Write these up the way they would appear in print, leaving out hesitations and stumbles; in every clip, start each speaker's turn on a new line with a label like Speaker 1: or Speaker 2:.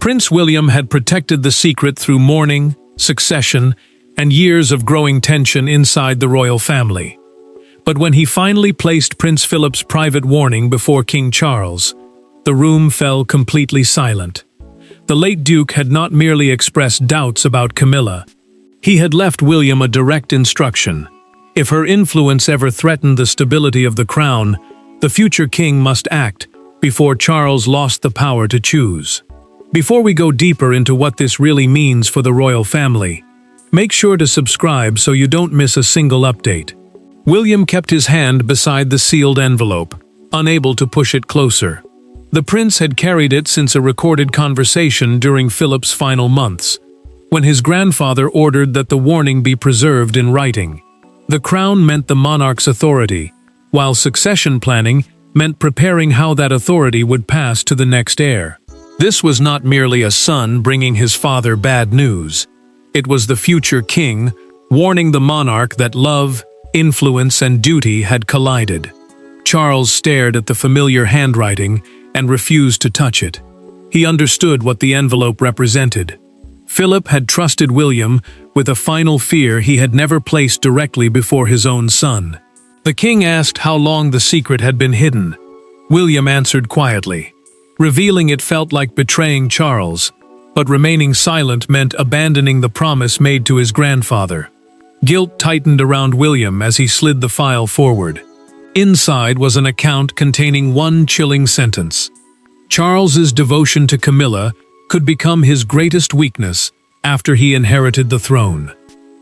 Speaker 1: Prince William had protected the secret through mourning, succession, and years of growing tension inside the royal family. But when he finally placed Prince Philip's private warning before King Charles, the room fell completely silent. The late Duke had not merely expressed doubts about Camilla. He had left William a direct instruction. If her influence ever threatened the stability of the crown, the future king must act before Charles lost the power to choose. Before we go deeper into what this really means for the royal family, make sure to subscribe so you don't miss a single update. William kept his hand beside the sealed envelope, unable to push it closer. The prince had carried it since a recorded conversation during Philip's final months, when his grandfather ordered that the warning be preserved in writing. The crown meant the monarch's authority, while succession planning meant preparing how that authority would pass to the next heir. This was not merely a son bringing his father bad news. It was the future king warning the monarch that love, influence, and duty had collided. Charles stared at the familiar handwriting and refused to touch it. He understood what the envelope represented. Philip had trusted William with a final fear he had never placed directly before his own son. The king asked how long the secret had been hidden. William answered quietly. Revealing it felt like betraying Charles, but remaining silent meant abandoning the promise made to his grandfather. Guilt tightened around William as he slid the file forward. Inside was an account containing one chilling sentence. Charles's devotion to Camilla could become his greatest weakness after he inherited the throne.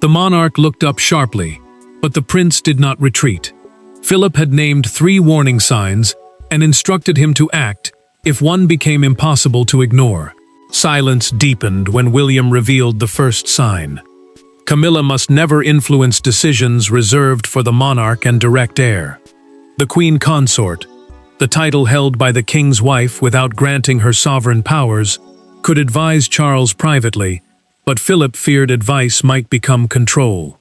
Speaker 1: The monarch looked up sharply, but the prince did not retreat. Philip had named 3 warning signs and instructed him to act if one became impossible to ignore. Silence deepened when William revealed the first sign. Camilla must never influence decisions reserved for the monarch and direct heir. The queen consort, the title held by the king's wife without granting her sovereign powers, could advise Charles privately, but Philip feared advice might become control.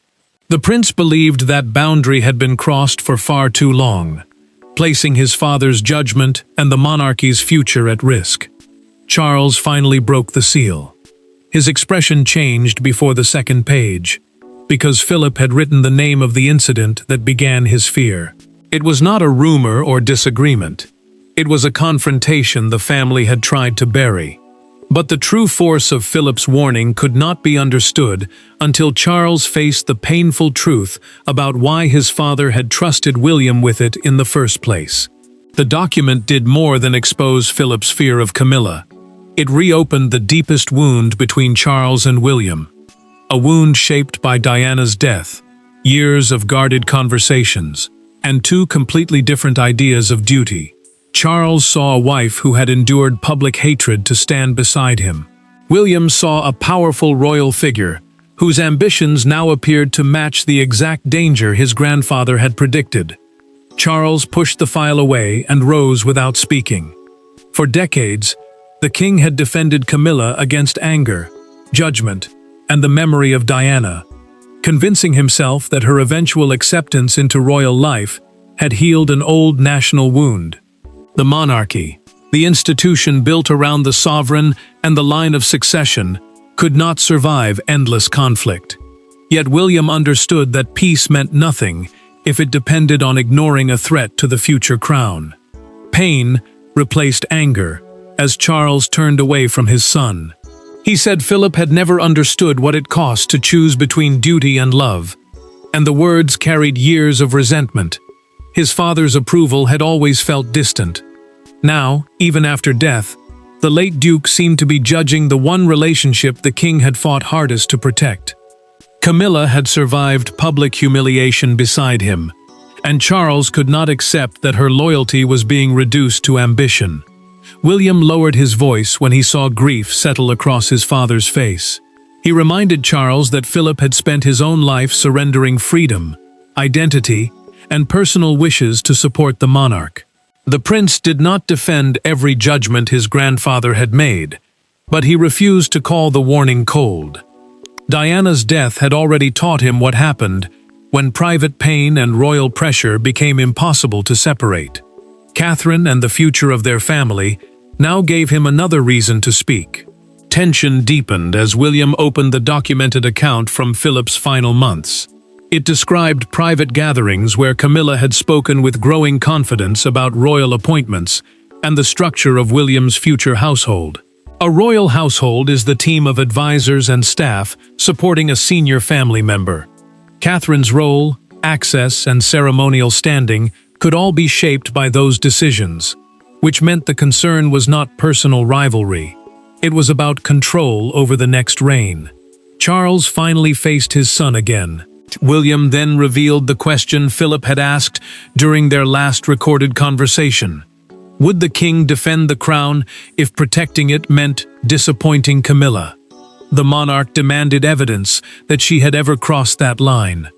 Speaker 1: The prince believed that boundary had been crossed for far too long, placing his father's judgment and the monarchy's future at risk. Charles finally broke the seal. His expression changed before the second page, because Philip had written the name of the incident that began his fear. It was not a rumor or disagreement. It was a confrontation the family had tried to bury. But the true force of Philip's warning could not be understood until Charles faced the painful truth about why his father had trusted William with it in the first place. The document did more than expose Philip's fear of Camilla. It reopened the deepest wound between Charles and William, a wound shaped by Diana's death, years of guarded conversations, and 2 completely different ideas of duty. Charles saw a wife who had endured public hatred to stand beside him. William saw a powerful royal figure, whose ambitions now appeared to match the exact danger his grandfather had predicted. Charles pushed the file away and rose without speaking. For decades, the king had defended Camilla against anger, judgment, and the memory of Diana, convincing himself that her eventual acceptance into royal life had healed an old national wound. The monarchy, the institution built around the sovereign and the line of succession, could not survive endless conflict. Yet William understood that peace meant nothing if it depended on ignoring a threat to the future crown. Pain replaced anger as Charles turned away from his son. He said Philip had never understood what it cost to choose between duty and love, and the words carried years of resentment. His father's approval had always felt distant. Now, even after death, the late Duke seemed to be judging the one relationship the king had fought hardest to protect. Camilla had survived public humiliation beside him, and Charles could not accept that her loyalty was being reduced to ambition. William lowered his voice when he saw grief settle across his father's face. He reminded Charles that Philip had spent his own life surrendering freedom, identity, and personal wishes to support the monarch. The prince did not defend every judgment his grandfather had made, but he refused to call the warning cold. Diana's death had already taught him what happened when private pain and royal pressure became impossible to separate. Catherine and the future of their family now gave him another reason to speak. Tension deepened as William opened the documented account from Philip's final months. It described private gatherings where Camilla had spoken with growing confidence about royal appointments and the structure of William's future household. A royal household is the team of advisors and staff supporting a senior family member. Catherine's role, access, and ceremonial standing could all be shaped by those decisions, which meant the concern was not personal rivalry. It was about control over the next reign. Charles finally faced his son again. William then revealed the question Philip had asked during their last recorded conversation. Would the king defend the crown if protecting it meant disappointing Camilla? The monarch demanded evidence that she had ever crossed that line.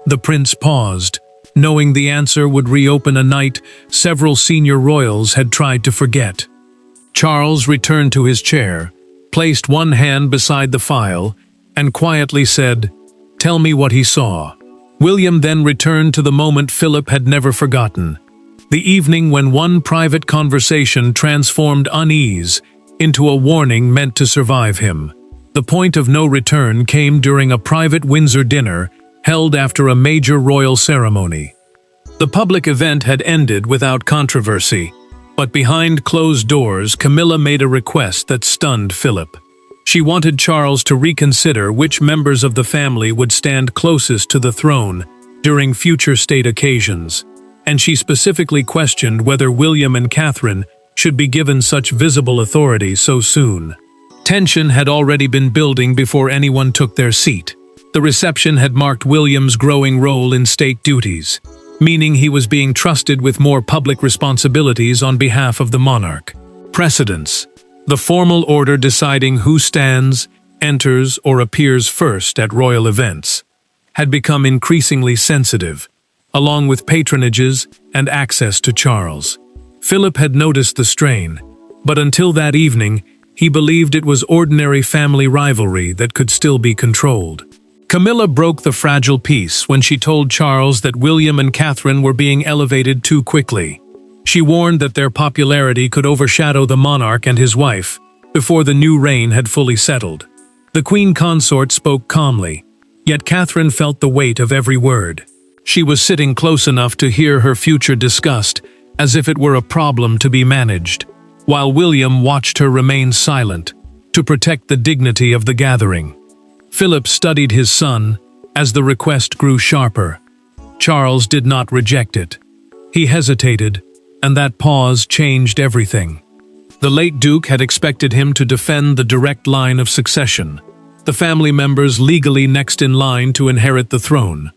Speaker 1: The prince paused, knowing the answer would reopen a night several senior royals had tried to forget. Charles returned to his chair, placed one hand beside the file, and quietly said, "Tell me what he saw." William then returned to the moment Philip had never forgotten. The evening when one private conversation transformed unease into a warning meant to survive him. The point of no return came during a private Windsor dinner held after a major royal ceremony. The public event had ended without controversy, but behind closed doors, Camilla made a request that stunned Philip. She wanted Charles to reconsider which members of the family would stand closest to the throne during future state occasions, and she specifically questioned whether William and Catherine should be given such visible authority so soon. Tension had already been building before anyone took their seat. The reception had marked William's growing role in state duties, meaning he was being trusted with more public responsibilities on behalf of the monarch. Precedence, the formal order deciding who stands, enters, or appears first at royal events, had become increasingly sensitive, along with patronages and access to Charles. Philip had noticed the strain, but until that evening, he believed it was ordinary family rivalry that could still be controlled. Camilla broke the fragile peace when she told Charles that William and Catherine were being elevated too quickly. She warned that their popularity could overshadow the monarch and his wife before the new reign had fully settled. The queen consort spoke calmly, yet Catherine felt the weight of every word. She was sitting close enough to hear her future discussed, as if it were a problem to be managed, while William watched her remain silent, to protect the dignity of the gathering. Philip studied his son as the request grew sharper. Charles did not reject it. He hesitated, and that pause changed everything. The late Duke had expected him to defend the direct line of succession, the family members legally next in line to inherit the throne.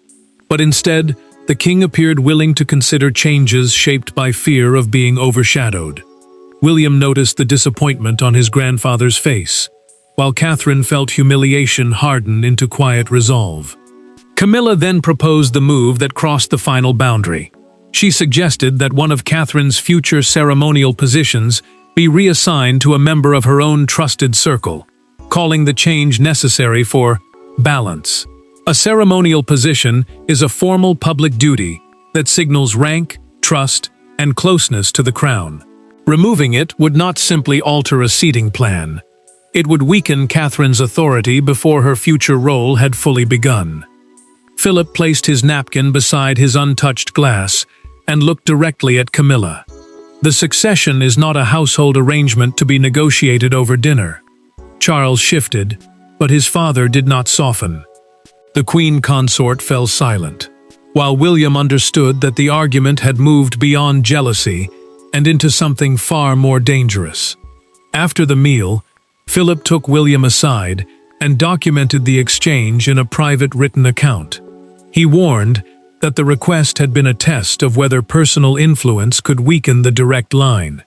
Speaker 1: But instead, the king appeared willing to consider changes shaped by fear of being overshadowed. William noticed the disappointment on his grandfather's face, while Catherine felt humiliation harden into quiet resolve. Camilla then proposed the move that crossed the final boundary. She suggested that one of Catherine's future ceremonial positions be reassigned to a member of her own trusted circle, calling the change necessary for balance. A ceremonial position is a formal public duty that signals rank, trust, and closeness to the crown. Removing it would not simply alter a seating plan. It would weaken Catherine's authority before her future role had fully begun. Philip placed his napkin beside his untouched glass and looked directly at Camilla. The succession is not a household arrangement to be negotiated over dinner. Charles shifted, but his father did not soften. The queen consort fell silent, while William understood that the argument had moved beyond jealousy and into something far more dangerous. After the meal, Philip took William aside and documented the exchange in a private written account. He warned that the request had been a test of whether personal influence could weaken the direct line.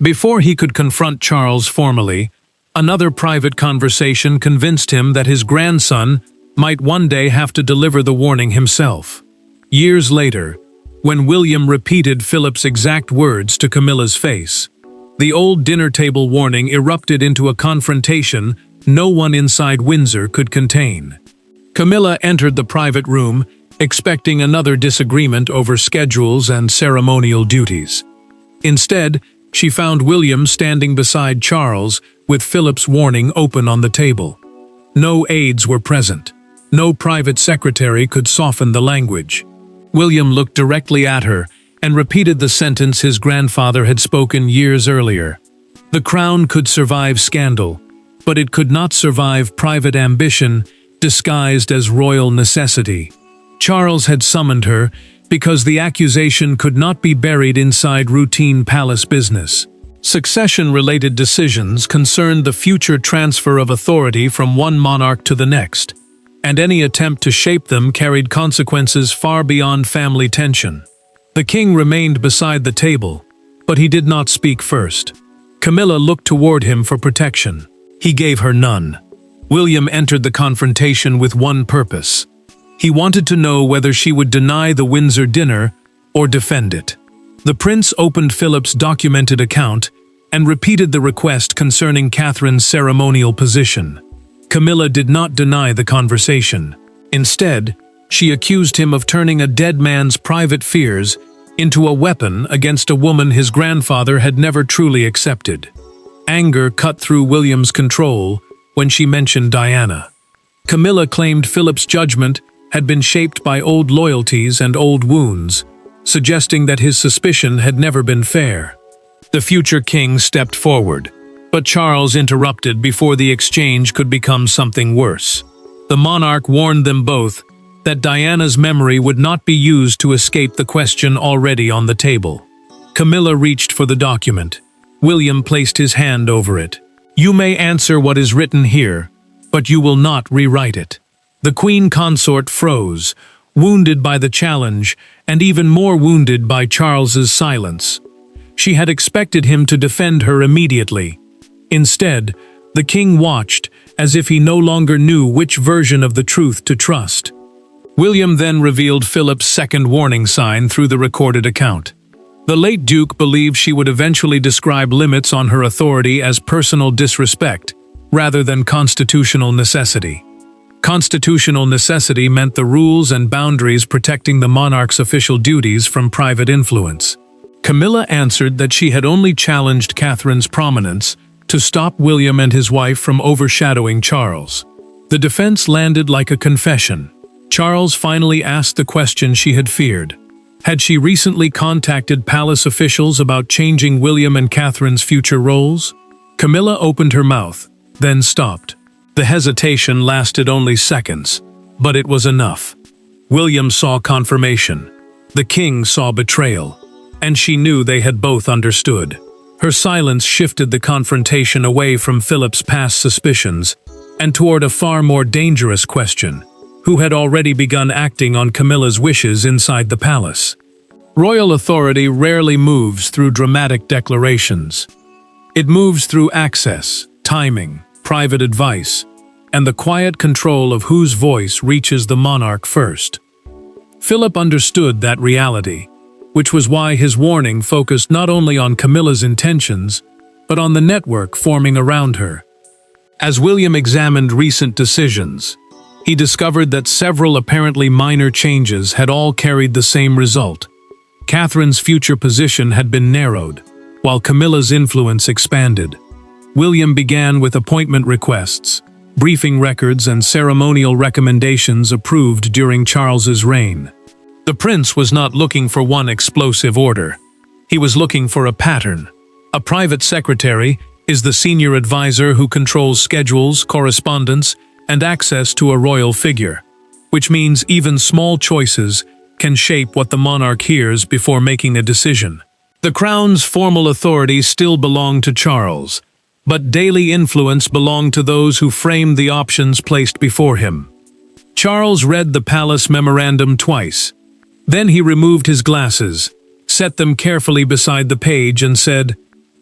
Speaker 1: Before he could confront Charles formally, another private conversation convinced him that his grandson might one day have to deliver the warning himself. Years later, when William repeated Philip's exact words to Camilla's face, the old dinner table warning erupted into a confrontation no one inside Windsor could contain. Camilla entered the private room, expecting another disagreement over schedules and ceremonial duties. Instead, She found William standing beside Charles, with Philip's warning open on the table. No aides were present. No private secretary could soften the language. William looked directly at her and repeated the sentence his grandfather had spoken years earlier. The crown could survive scandal, but it could not survive private ambition disguised as royal necessity. Charles had summoned her because the accusation could not be buried inside routine palace business. Succession-related decisions concerned the future transfer of authority from one monarch to the next, and any attempt to shape them carried consequences far beyond family tension. The king remained beside the table, but he did not speak first. Camilla looked toward him for protection. He gave her none. William entered the confrontation with one purpose. He wanted to know whether she would deny the Windsor dinner or defend it. The prince opened Philip's documented account and repeated the request concerning Catherine's ceremonial position. Camilla did not deny the conversation. Instead, she accused him of turning a dead man's private fears into a weapon against a woman his grandfather had never truly accepted. Anger cut through William's control when she mentioned Diana. Camilla claimed Philip's judgment had been shaped by old loyalties and old wounds, suggesting that his suspicion had never been fair. The future king stepped forward, but Charles interrupted before the exchange could become something worse. The monarch warned them both that Diana's memory would not be used to escape the question already on the table. Camilla reached for the document. William placed his hand over it. "You may answer what is written here, but you will not rewrite it." The queen consort froze, wounded by the challenge and even more wounded by Charles's silence. She had expected him to defend her immediately. Instead, the king watched as if he no longer knew which version of the truth to trust. William then revealed Philip's second warning sign through the recorded account. The late Duke believed she would eventually describe limits on her authority as personal disrespect, rather than constitutional necessity. Constitutional necessity meant the rules and boundaries protecting the monarch's official duties from private influence. Camilla answered that she had only challenged Catherine's prominence to stop William and his wife from overshadowing Charles. The defense landed like a confession. Charles finally asked the question she had feared. Had she recently contacted palace officials about changing William and Catherine's future roles? Camilla opened her mouth, then stopped. The hesitation lasted only seconds, but it was enough. William saw confirmation. The king saw betrayal, and she knew they had both understood. Her silence shifted the confrontation away from Philip's past suspicions and toward a far more dangerous question: who had already begun acting on Camilla's wishes inside the palace? Royal authority rarely moves through dramatic declarations. It moves through access, timing, private advice, and the quiet control of whose voice reaches the monarch first. Philip understood that reality, which was why his warning focused not only on Camilla's intentions, but on the network forming around her. As William examined recent decisions, he discovered that several apparently minor changes had all carried the same result. Catherine's future position had been narrowed, while Camilla's influence expanded. William began with appointment requests, briefing records and ceremonial recommendations approved during Charles's reign. The prince was not looking for one explosive order. He was looking for a pattern. A private secretary is the senior advisor who controls schedules, correspondence, and access to a royal figure, which means even small choices can shape what the monarch hears before making a decision. The crown's formal authority still belonged to Charles, but daily influence belonged to those who framed the options placed before him. Charles read the palace memorandum twice. Then he removed his glasses, set them carefully beside the page, and said,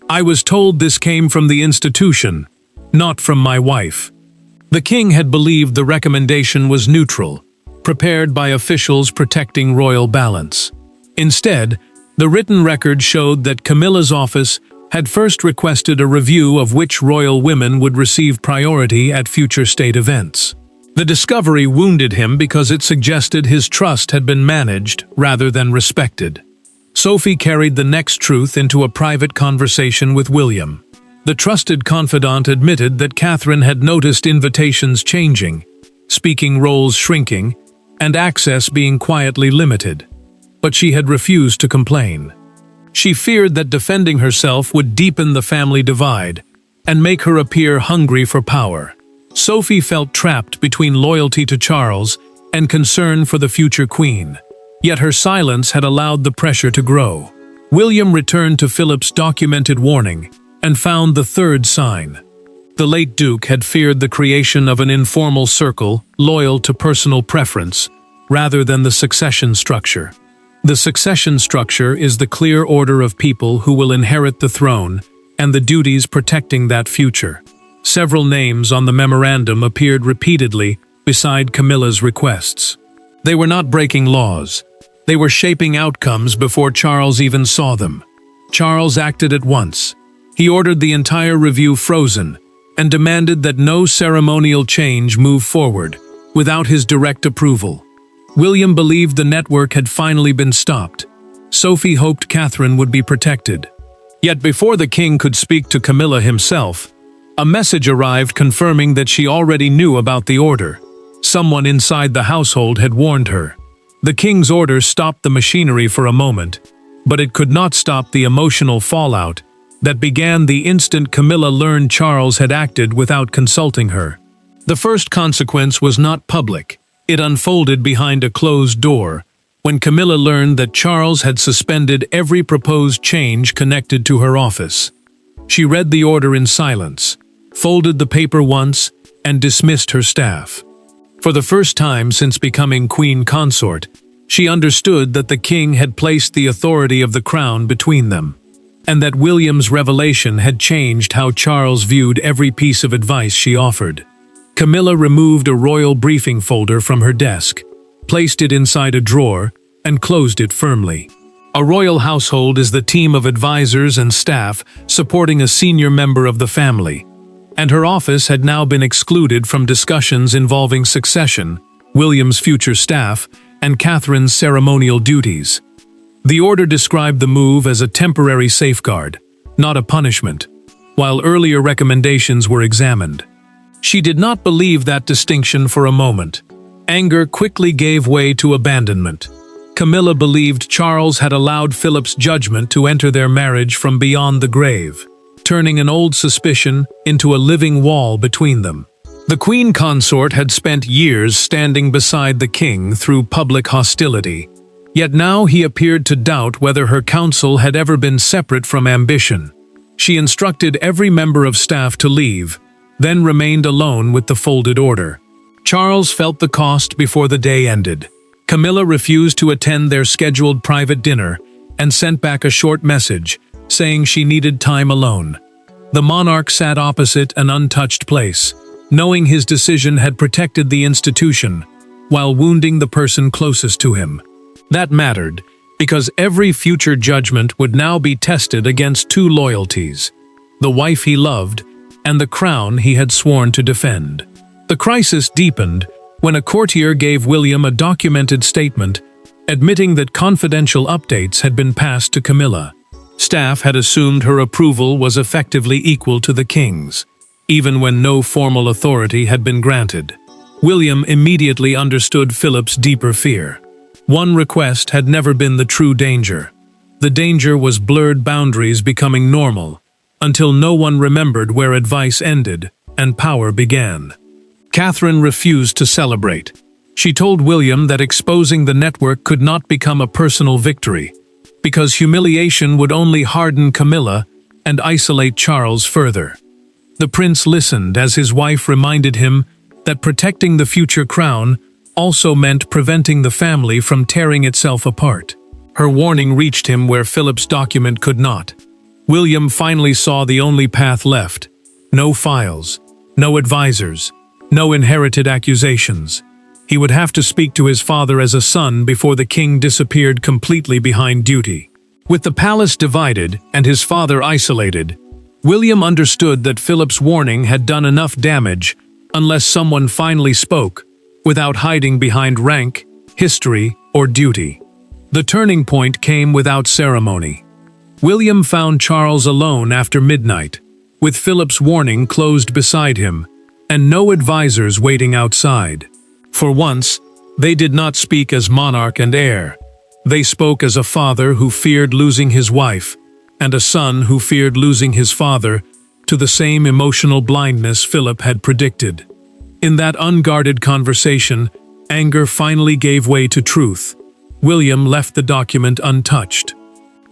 Speaker 1: "I was told this came from the institution, not from my wife." The king had believed the recommendation was neutral, prepared by officials protecting royal balance. Instead, the written record showed that Camilla's office had first requested a review of which royal women would receive priority at future state events. The discovery wounded him because it suggested his trust had been managed rather than respected. Sophie carried the next truth into a private conversation with William. The trusted confidant admitted that Catherine had noticed invitations changing, speaking roles shrinking, and access being quietly limited. But she had refused to complain. She feared that defending herself would deepen the family divide and make her appear hungry for power. Sophie felt trapped between loyalty to Charles and concern for the future queen. Yet her silence had allowed the pressure to grow. William returned to Philip's documented warning and found the third sign. The late Duke had feared the creation of an informal circle loyal to personal preference, rather than the succession structure. The succession structure is the clear order of people who will inherit the throne and the duties protecting that future. Several names on the memorandum appeared repeatedly beside Camilla's requests. They were not breaking laws. They were shaping outcomes before Charles even saw them. Charles acted at once. He ordered the entire review frozen and demanded that no ceremonial change move forward without his direct approval. William believed the network had finally been stopped. Sophie hoped Catherine would be protected. Yet before the king could speak to Camilla himself, a message arrived confirming that she already knew about the order. Someone inside the household had warned her. The king's order stopped the machinery for a moment, but it could not stop the emotional fallout that began the instant Camilla learned Charles had acted without consulting her. The first consequence was not public. It unfolded behind a closed door, when Camilla learned that Charles had suspended every proposed change connected to her office. She read the order in silence, folded the paper once, and dismissed her staff. For the first time since becoming queen consort, she understood that the king had placed the authority of the crown between them, and that William's revelation had changed how Charles viewed every piece of advice she offered. Camilla removed a royal briefing folder from her desk, placed it inside a drawer, and closed it firmly. A royal household is the team of advisors and staff supporting a senior member of the family, and her office had now been excluded from discussions involving succession, William's future staff, and Catherine's ceremonial duties. The order described the move as a temporary safeguard, not a punishment, while earlier recommendations were examined. She did not believe that distinction for a moment. Anger quickly gave way to abandonment. Camilla believed Charles had allowed Philip's judgment to enter their marriage from beyond the grave, turning an old suspicion into a living wall between them. The queen consort had spent years standing beside the king through public hostility, yet now he appeared to doubt whether her counsel had ever been separate from ambition. She instructed every member of staff to leave, then remained alone with the folded order. Charles felt the cost before the day ended. Camilla refused to attend their scheduled private dinner and sent back a short message, saying she needed time alone. The monarch sat opposite an untouched place, knowing his decision had protected the institution, while wounding the person closest to him. That mattered, because every future judgment would now be tested against two loyalties: the wife he loved and the crown he had sworn to defend. The crisis deepened when a courtier gave William a documented statement admitting that confidential updates had been passed to Camilla. Staff had assumed her approval was effectively equal to the king's, even when no formal authority had been granted. William immediately understood Philip's deeper fear. One request had never been the true danger. The danger was blurred boundaries becoming normal, until no one remembered where advice ended and power began. Catherine refused to celebrate. She told William that exposing the network could not become a personal victory, because humiliation would only harden Camilla and isolate Charles further. The prince listened as his wife reminded him that protecting the future crown also meant preventing the family from tearing itself apart. Her warning reached him where Philip's document could not. William finally saw the only path left: no files, no advisors, no inherited accusations. He would have to speak to his father as a son before the king disappeared completely behind duty. With the palace divided and his father isolated, William understood that Philip's warning had done enough damage unless someone finally spoke, without hiding behind rank, history, or duty. The turning point came without ceremony. William found Charles alone after midnight, with Philip's warning closed beside him, and no advisors waiting outside. For once, they did not speak as monarch and heir. They spoke as a father who feared losing his wife, and a son who feared losing his father, to the same emotional blindness Philip had predicted. In that unguarded conversation, anger finally gave way to truth. William left the document untouched.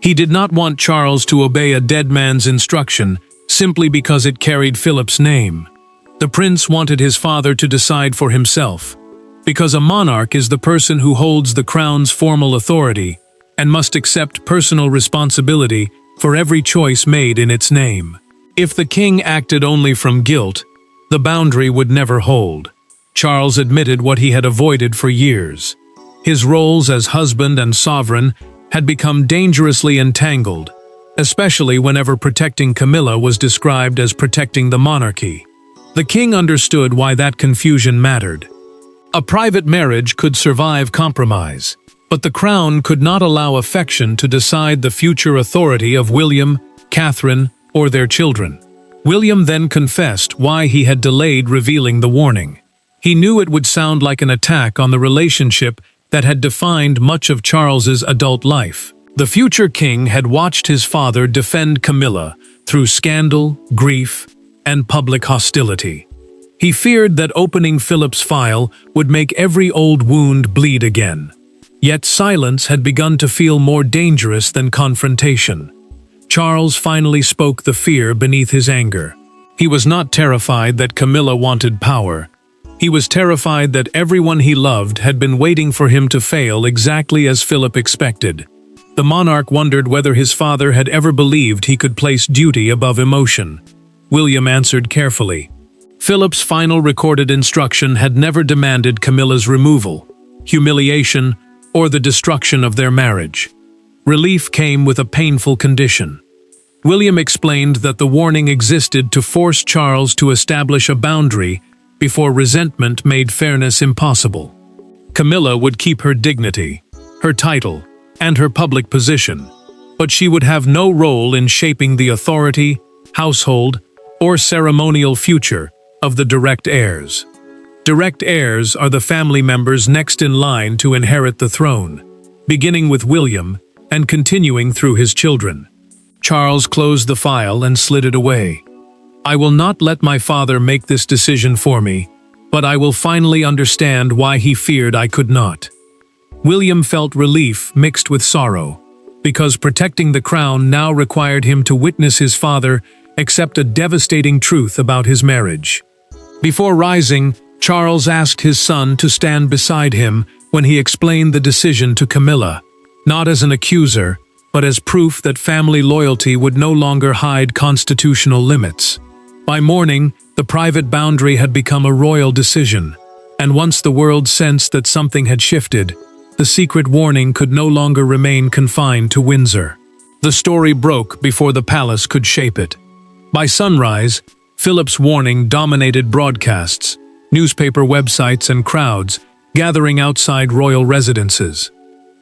Speaker 1: He did not want Charles to obey a dead man's instruction simply because it carried Philip's name. The prince wanted his father to decide for himself, because a monarch is the person who holds the crown's formal authority and must accept personal responsibility for every choice made in its name. If the king acted only from guilt, the boundary would never hold. Charles admitted what he had avoided for years. His roles as husband and sovereign had become dangerously entangled, especially whenever protecting Camilla was described as protecting the monarchy. The king understood why that confusion mattered. A private marriage could survive compromise, but the crown could not allow affection to decide the future authority of William, Catherine, or their children. William then confessed why he had delayed revealing the warning. He knew it would sound like an attack on the relationship that had defined much of Charles's adult life. The future king had watched his father defend Camilla through scandal, grief, and public hostility. He feared that opening Philip's file would make every old wound bleed again. Yet silence had begun to feel more dangerous than confrontation. Charles finally spoke the fear beneath his anger. He was not terrified that Camilla wanted power. He was terrified that everyone he loved had been waiting for him to fail exactly as Philip expected. The monarch wondered whether his father had ever believed he could place duty above emotion. William answered carefully. Philip's final recorded instruction had never demanded Camilla's removal, humiliation, or the destruction of their marriage. Relief came with a painful condition. William explained that the warning existed to force Charles to establish a boundary before resentment made fairness impossible. Camilla would keep her dignity, her title, and her public position, but she would have no role in shaping the authority, household, or ceremonial future of the direct heirs. Direct heirs are the family members next in line to inherit the throne, beginning with William and continuing through his children. Charles closed the file and slid it away. I will not let my father make this decision for me, but I will finally understand why he feared I could not. William felt relief mixed with sorrow, because protecting the crown now required him to witness his father accept a devastating truth about his marriage. Before rising, Charles asked his son to stand beside him when he explained the decision to Camilla, not as an accuser, but as proof that family loyalty would no longer hide constitutional limits. By morning, the private boundary had become a royal decision, and once the world sensed that something had shifted, the secret warning could no longer remain confined to Windsor. The story broke before the palace could shape it. By sunrise, Philip's warning dominated broadcasts, newspaper websites, and crowds gathering outside royal residences.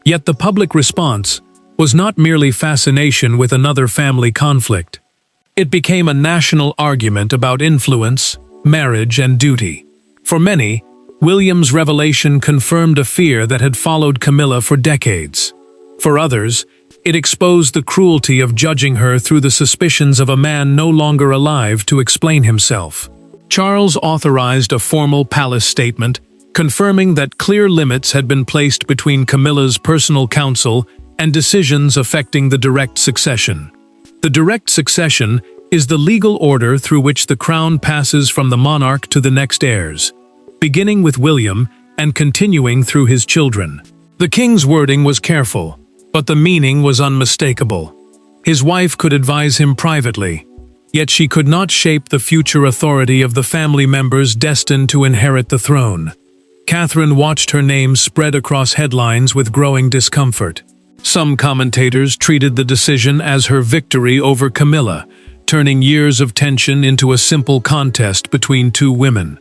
Speaker 1: Yet the public response was not merely fascination with another family conflict. It became a national argument about influence, marriage, and duty. For many, William's revelation confirmed a fear that had followed Camilla for decades. For others, it exposed the cruelty of judging her through the suspicions of a man no longer alive to explain himself. Charles authorized a formal palace statement, confirming that clear limits had been placed between Camilla's personal counsel and decisions affecting the direct succession. The direct succession is the legal order through which the crown passes from the monarch to the next heirs, beginning with William and continuing through his children. The king's wording was careful, but the meaning was unmistakable. His wife could advise him privately, yet she could not shape the future authority of the family members destined to inherit the throne. Catherine watched her name spread across headlines with growing discomfort. Some commentators treated the decision as her victory over Camilla, turning years of tension into a simple contest between two women.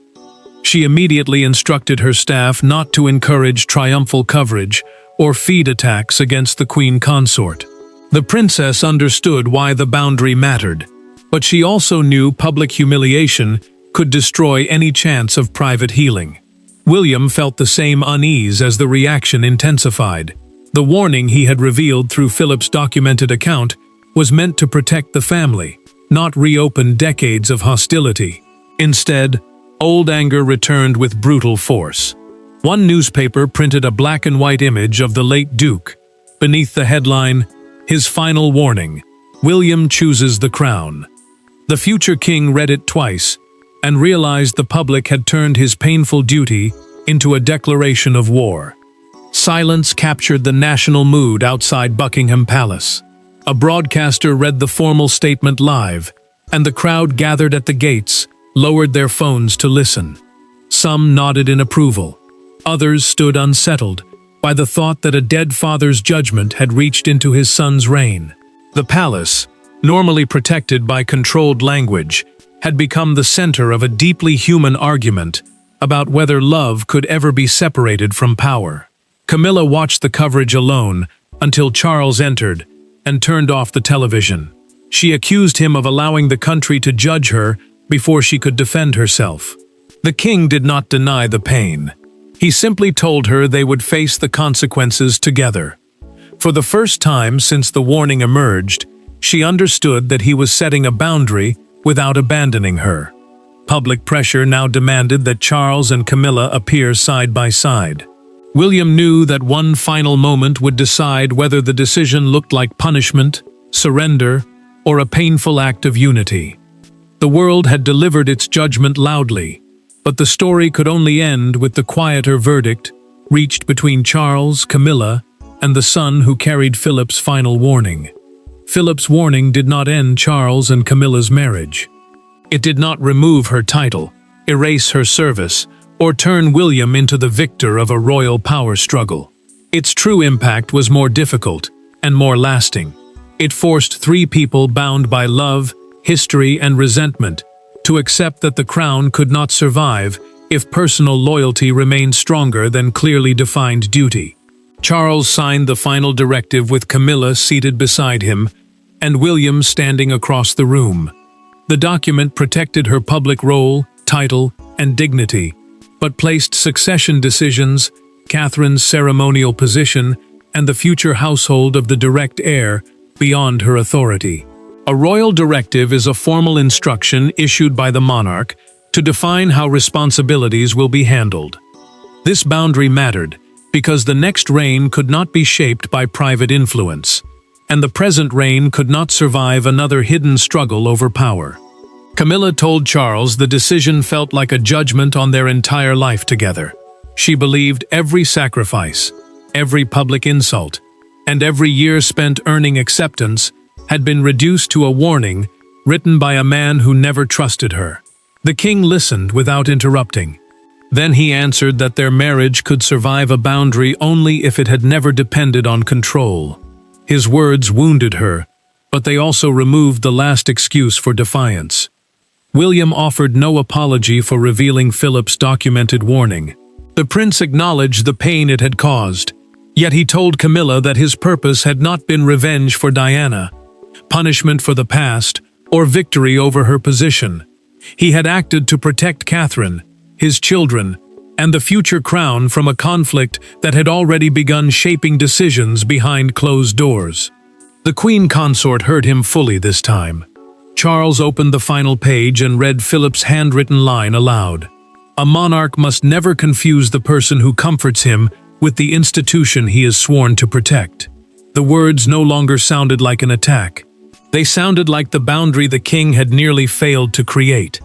Speaker 1: She immediately instructed her staff not to encourage triumphal coverage or feed attacks against the queen consort. The princess understood why the boundary mattered, but she also knew public humiliation could destroy any chance of private healing. William felt the same unease as the reaction intensified. The warning he had revealed through Philip's documented account was meant to protect the family, not reopen decades of hostility. Instead, old anger returned with brutal force. One newspaper printed a black and white image of the late Duke. Beneath the headline, "His Final Warning, William Chooses the Crown." The future king read it twice and realized the public had turned his painful duty into a declaration of war. Silence captured the national mood outside Buckingham Palace. A broadcaster read the formal statement live, and the crowd gathered at the gates lowered their phones to listen. Some nodded in approval. Others stood unsettled by the thought that a dead father's judgment had reached into his son's reign. The palace, normally protected by controlled language, had become the center of a deeply human argument about whether love could ever be separated from power. Camilla watched the coverage alone until Charles entered and turned off the television. She accused him of allowing the country to judge her before she could defend herself. The king did not deny the pain. He simply told her they would face the consequences together. For the first time since the warning emerged, she understood that he was setting a boundary without abandoning her. Public pressure now demanded that Charles and Camilla appear side by side. William knew that one final moment would decide whether the decision looked like punishment, surrender, or a painful act of unity. The world had delivered its judgment loudly, but the story could only end with the quieter verdict reached between Charles, Camilla, and the son who carried Philip's final warning. Philip's warning did not end Charles and Camilla's marriage. It did not remove her title, erase her service, or turn William into the victor of a royal power struggle. Its true impact was more difficult and more lasting. It forced three people bound by love, history, and resentment to accept that the crown could not survive if personal loyalty remained stronger than clearly defined duty. Charles signed the final directive with Camilla seated beside him and William standing across the room. The document protected her public role, title, and dignity, but placed succession decisions, Catherine's ceremonial position, and the future household of the direct heir beyond her authority. A royal directive is a formal instruction issued by the monarch to define how responsibilities will be handled. This boundary mattered because the next reign could not be shaped by private influence, and the present reign could not survive another hidden struggle over power. Camilla told Charles the decision felt like a judgment on their entire life together. She believed every sacrifice, every public insult, and every year spent earning acceptance had been reduced to a warning written by a man who never trusted her. The king listened without interrupting. Then he answered that their marriage could survive a boundary only if it had never depended on control. His words wounded her, but they also removed the last excuse for defiance. William offered no apology for revealing Philip's documented warning. The prince acknowledged the pain it had caused, yet he told Camilla that his purpose had not been revenge for Diana, punishment for the past, or victory over her position. He had acted to protect Catherine, his children, and the future crown from a conflict that had already begun shaping decisions behind closed doors. The queen consort heard him fully this time. Charles opened the final page and read Philip's handwritten line aloud. A monarch must never confuse the person who comforts him with the institution he is sworn to protect. The words no longer sounded like an attack. They sounded like the boundary the king had nearly failed to create.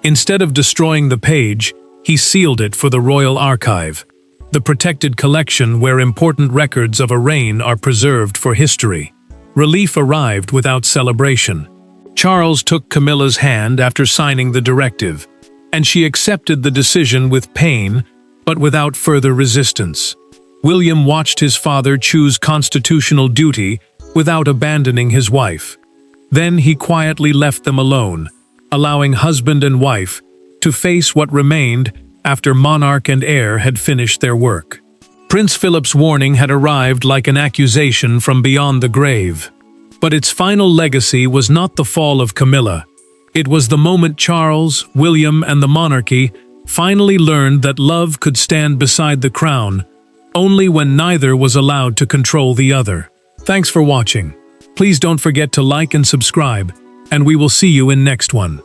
Speaker 1: Instead of destroying the page, he sealed it for the royal archive, the protected collection where important records of a reign are preserved for history. Relief arrived without celebration. Charles took Camilla's hand after signing the directive, and she accepted the decision with pain, but without further resistance. William watched his father choose constitutional duty without abandoning his wife. Then he quietly left them alone, allowing husband and wife to face what remained after monarch and heir had finished their work. Prince Philip's warning had arrived like an accusation from beyond the grave. But its final legacy was not the fall of Camilla. It was the moment Charles, William, and the monarchy finally learned that love could stand beside the crown, only when neither was allowed to control the other. Thanks for watching. Please don't forget to like and subscribe, and we will see you in next one.